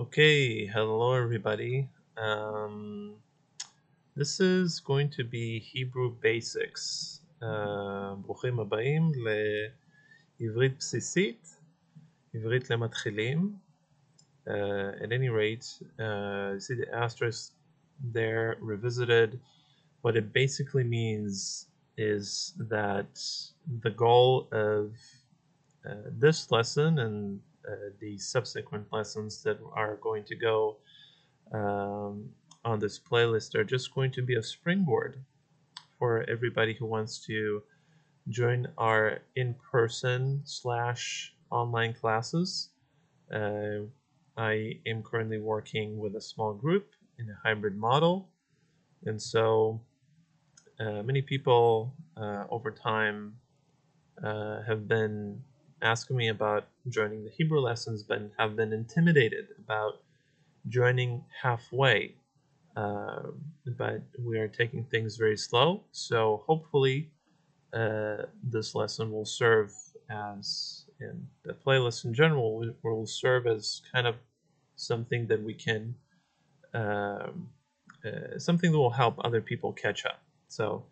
Okay, hello everybody. This is going to be Hebrew basics. ברוכים הבאים לעברית בסיסית, עברית למתחילים. At any rate, you see the asterisk there revisited. What it basically means is that the goal of this lesson and the subsequent lessons that are going to go on this playlist are just going to be a springboard for everybody who wants to join our in-person / online classes. I am currently working with a small group in a hybrid model, and so many people over time have been asking me about joining the Hebrew lessons, but have been intimidated about joining halfway. But we are taking things very slow, so hopefully this lesson will serve as, and the playlist in general will serve as kind of something that we can, something that will help other people catch up. So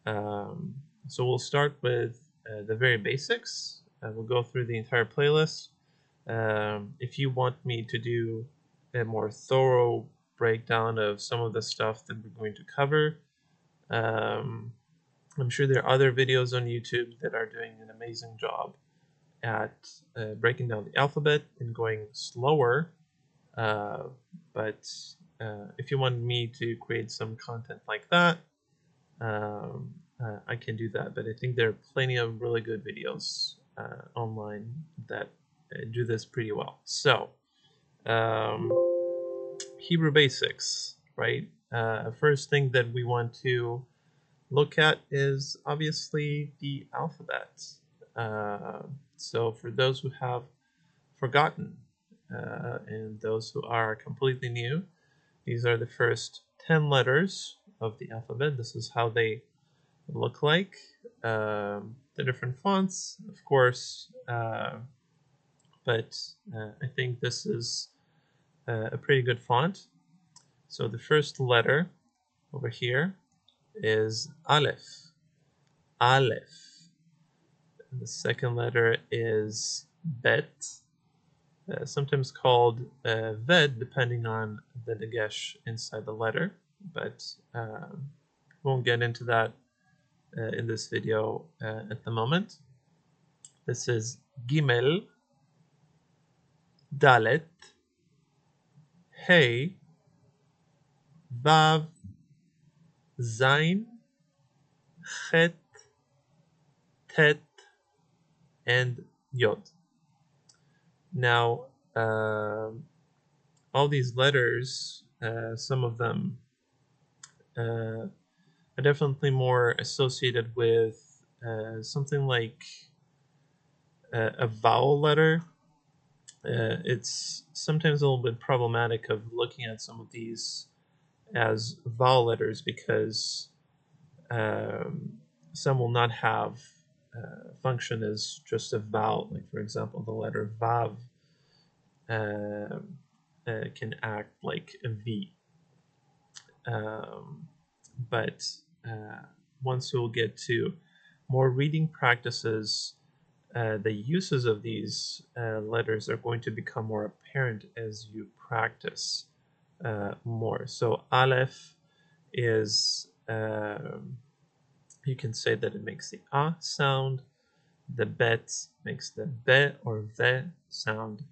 we'll start with the very basics. We'll go through the entire playlist. If you want me to do a more thorough breakdown of some of the stuff that we're going to cover, I'm sure there are other videos on YouTube that are doing an amazing job at breaking down the alphabet and going slower. But if you want me to create some content like that, I can do that. But I think there are plenty of really good videos online that do this pretty well. So, Hebrew basics, right? First thing that we want to look at is obviously the alphabet. So for those who have forgotten and those who are completely new, these are the first 10 letters of the alphabet. This is how they look like. The different fonts, of course, but I think this is a pretty good font. So the first letter over here is Aleph. Aleph. And the second letter is Bet, sometimes called Ved, depending on the dagesh inside the letter, but won't get into that in this video at the moment. This is Gimel, Dalet, Hey, Vav, Zain, Chet, Tet, and Yod. Now, all these letters, some of them are definitely more associated with something like a vowel letter. It's sometimes a little bit problematic of looking at some of these as vowel letters because some will not have function as just a vowel. Like, for example, the letter Vav can act like a V. But once we'll get to more reading practices, the uses of these letters are going to become more apparent as you practice more. So Aleph is, you can say that it makes the A sound. The Bet makes the Be or Ve sound.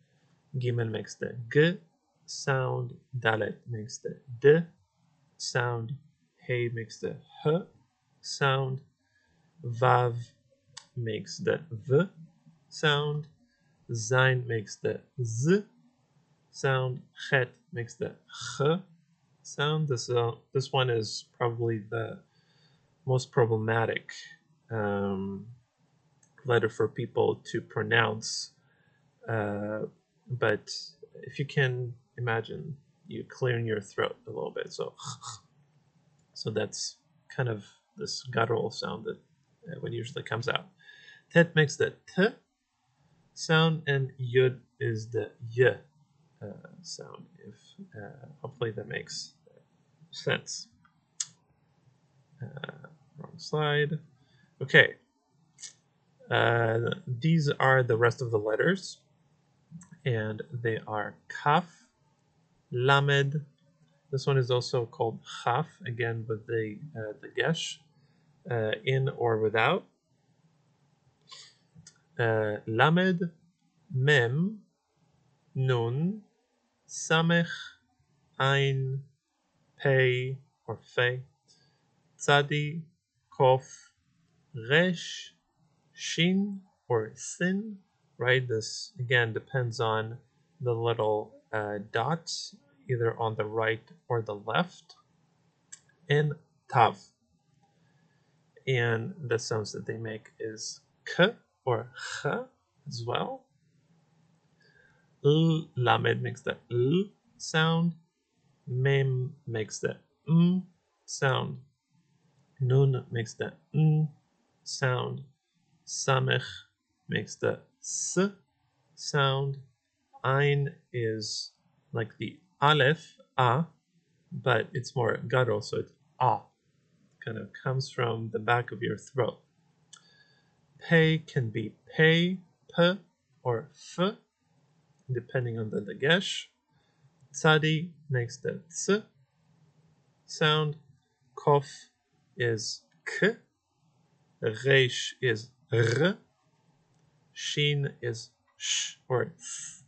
Gimel makes the G sound. Dalet makes the D sound. Hey makes the H sound. Vav makes the V sound. Zain makes the Z sound. Chet makes the Ch sound. This one is probably the most problematic letter for people to pronounce. But if you can imagine you clearing your throat a little bit, so that's kind of this guttural sound that what usually comes out. Tet makes the T sound, and Yud is the Y sound. If hopefully that makes sense. Wrong slide. Okay. These are the rest of the letters, and they are kaf, lamed. This one is also called chaf, again with the gesh, in or without. Lamed, mem, nun, samech, ein, pei or fe, tzadi, kof, resh, shin or sin, right? This again depends on the little dots, either on the right or the left, and tav. And the sounds that they make is k or ch as well. Lamed makes the l sound. Mem makes the sound. Nun makes the sound. Samech makes the s sound. Ein is like the aleph, a, but it's more guttural, so it's a. Kind of comes from the back of your throat. Pei can be pei, p, or f, depending on the dagesh. Tzadi makes the ts sound. Kof is k. Resh is r. Shin is sh or th,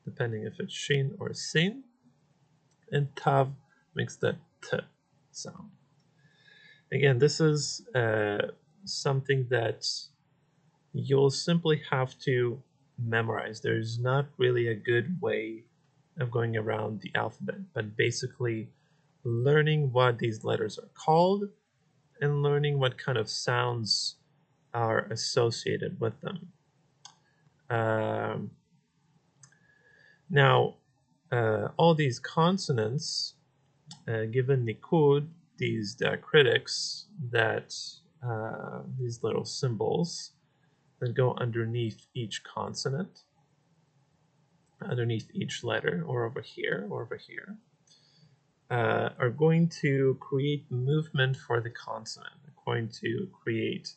depending if it's shin or sin. And tav makes the t sound. Again, this is something that you'll simply have to memorize. There's not really a good way of going around the alphabet, but basically learning what these letters are called and learning what kind of sounds are associated with them. Now, all these consonants, given nikud, these diacritics, that these little symbols that go underneath each consonant, underneath each letter, or over here, are going to create movement for the consonant. They're going to create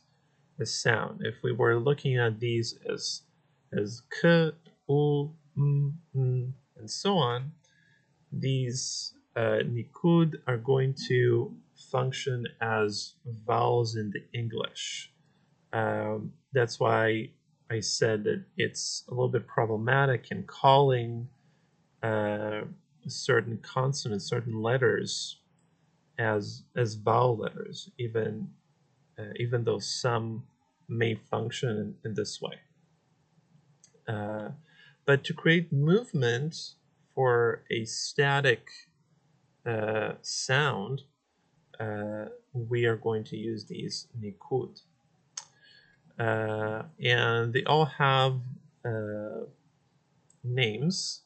a sound. If we were looking at these as k, u, n, and so on, these nikud are going to function as vowels in the English. That's why I said that it's a little bit problematic in calling certain consonants, certain letters as vowel letters, even though some may function in this way. But to create movement for a static sound, we are going to use these nikud. And they all have names.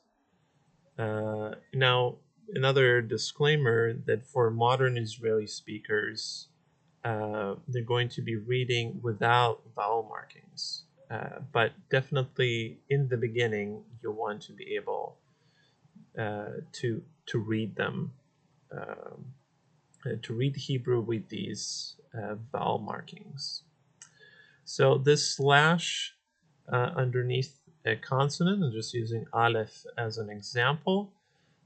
Now, another disclaimer that for modern Israeli speakers, they're going to be reading without vowel markings. But definitely in the beginning, you'll want to be able to read them, to read Hebrew with these vowel markings. So this slash underneath a consonant, I'm just using aleph as an example,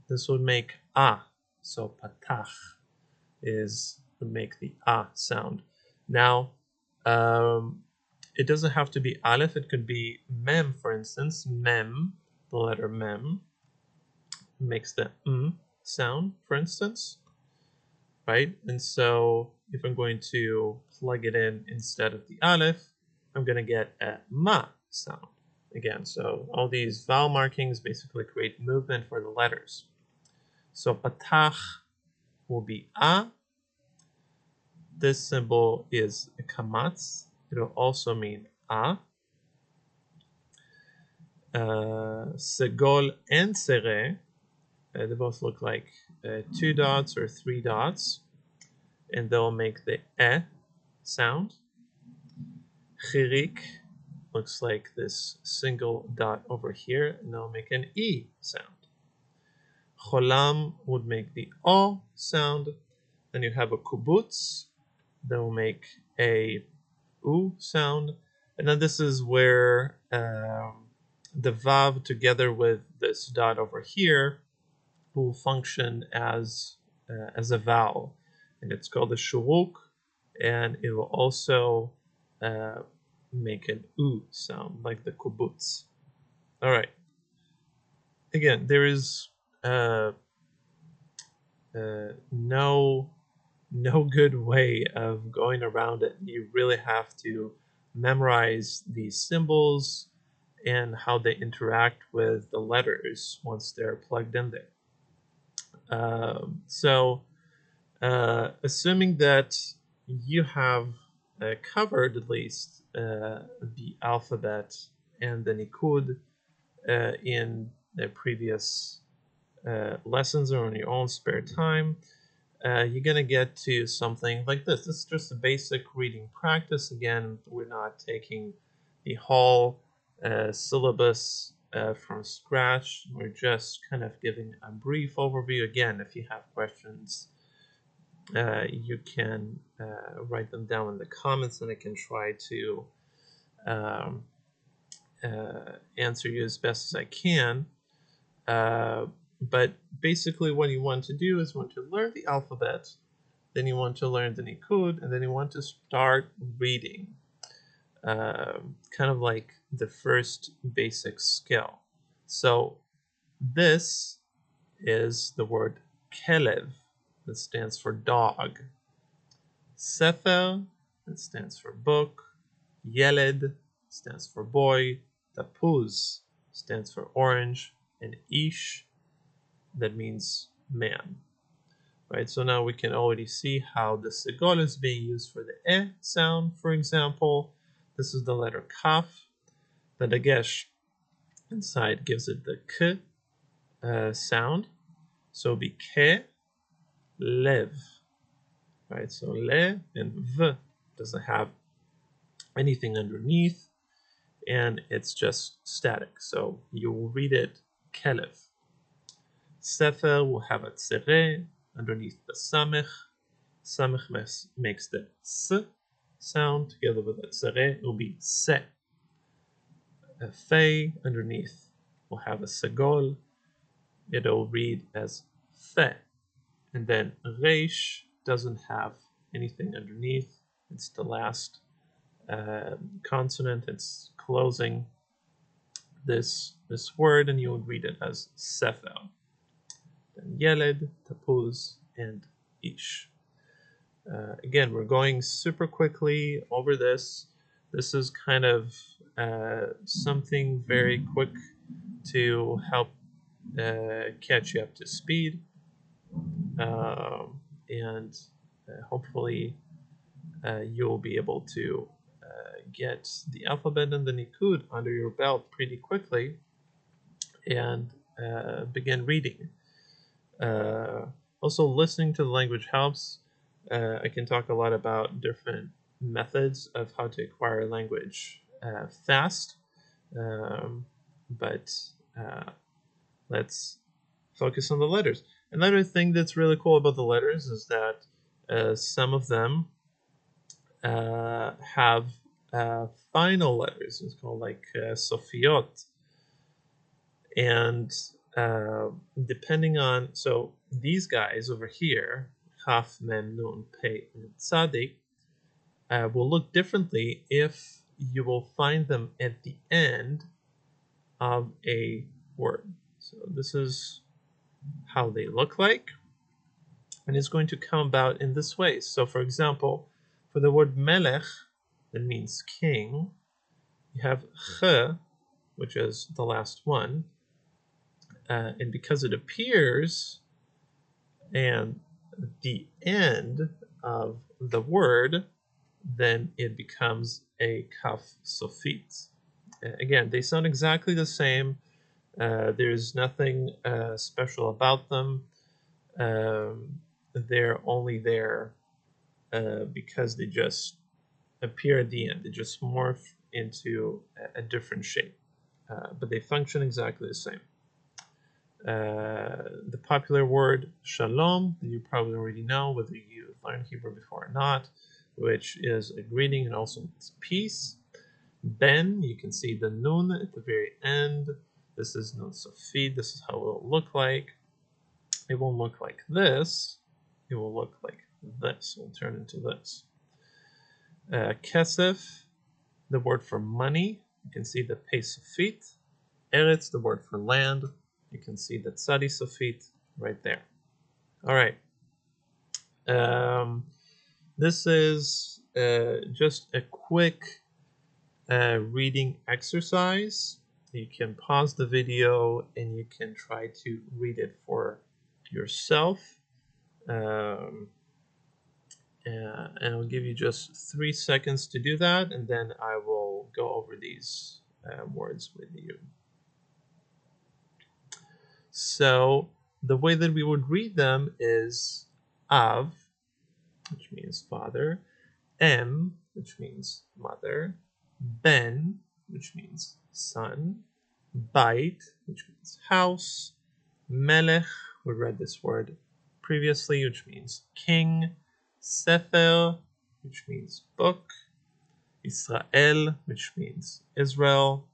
this would make a. So patach would make the a sound. Now, it doesn't have to be aleph, it could be mem, for instance. Mem, the letter mem, makes the sound, for instance, right? And so if I'm going to plug it in instead of the aleph, I'm going to get a ma sound again. So all these vowel markings basically create movement for the letters. So patach will be a. This symbol is a kamatz. It'll also mean a. Segol and sere, they both look like 2 dots or 3 dots, and they'll make the e sound. Chirik looks like this single dot over here, and they'll make an e sound. Cholam would make the O sound. Then you have a kubutz that will make a U sound. And then this is where the vav together with this dot over here will function as a vowel. And it's called a shuruk. And it will also make an U sound like the kubutz. All right. Again, there is no good way of going around it. You really have to memorize these symbols and how they interact with the letters once they're plugged in there. Assuming that you have covered at least the alphabet and the nikud in the previous lessons or in your own spare time, you're going to get to something like this. This is just a basic reading practice. Again, we're not taking the whole syllabus from scratch. We're just kind of giving a brief overview. Again, if you have questions, you can write them down in the comments and I can try to answer you as best as I can. But basically what you want to do is you want to learn the alphabet, then you want to learn the nikud, and then you want to start reading. Kind of like the first basic skill. So this is the word kelev, that stands for dog. Sefer, that stands for book. Yeled stands for boy. Tapuz stands for orange. And ish, that means man. Right, so now we can already see how the segol is being used for the e sound, for example. This is the letter kaf. The dagesh inside gives it the k sound. So it'll be ke, lev. Right, so le and v doesn't have anything underneath, and it's just static. So you will read it kelev. Sefer will have a tzere underneath the samech. Samech makes the s sound together with a tzere. It will be se. A fe underneath will have a segol. It'll read as fe. And then reish doesn't have anything underneath. It's the last consonant. It's closing this word, and you would read it as sefer. Then yeled, tapuz, and ish. Again, we're going super quickly over this. This is kind of something very quick to help catch you up to speed. And hopefully you'll be able to get the alphabet and the nikud under your belt pretty quickly and begin reading. Also, listening to the language helps. I can talk a lot about different methods of how to acquire language fast, but let's focus on the letters. Another thing that's really cool about the letters is that some of them have final letters. It's called like sofiot. And depending on, so these guys over here, Chaf, Mem, Nun, Pei, and Tzadik, will look differently if you will find them at the end of a word. So this is how they look like, and it's going to come about in this way. So for example, for the word melech, that means king, you have ch, which is the last one, and because it appears and the end of the word, then it becomes a kaf sofit. Again, they sound exactly the same. There's nothing special about them. They're only there because they just appear at the end. They just morph into a different shape. But they function exactly the same. The popular word shalom, that you probably already know, whether you learned Hebrew before or not, which is a greeting and also means peace. Ben, you can see the nun at the very end. This is nun sofit. This is how it will look like. It won't look like this. It will look like this. It will turn into this. Kesef, the word for money. You can see the pei sofit. Eretz, the word for land. You can see the tzadi sofit right there. All right. This is just a quick reading exercise. You can pause the video and you can try to read it for yourself. And I'll give you just 3 seconds to do that, and then I will go over these words with you. So the way that we would read them is Av, which means father, Em, which means mother, Ben, which means son, Bait, which means house, Melech, we read this word previously, which means king, Sefer, which means book, Israel, which means Israel,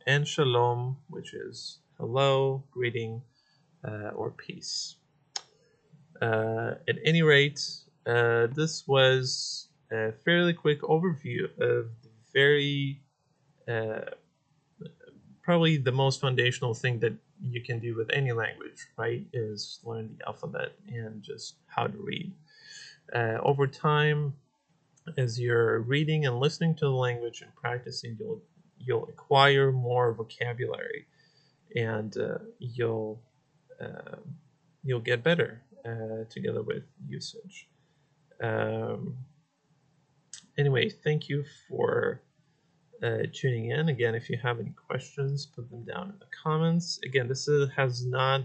and Shalom, which is hello, greeting, or peace. At any rate, this was a fairly quick overview of the very probably the most foundational thing that you can do with any language, right, is learn the alphabet and just how to read. Over time, as you're reading and listening to the language and practicing, you'll acquire more vocabulary, and you'll get better together with usage. Anyway, thank you for tuning in. Again, if you have any questions, put them down in the comments. Again, this has not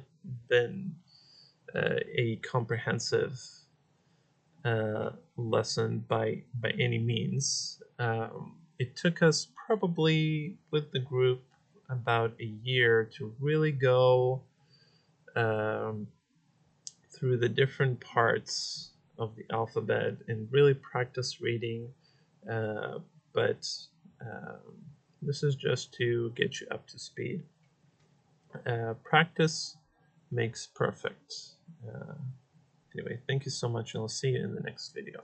been a comprehensive lesson by any means. It took us probably with the group about a year to really go through the different parts of the alphabet and really practice reading, but this is just to get you up to speed. Practice makes perfect. Anyway, thank you so much, and I'll see you in the next video.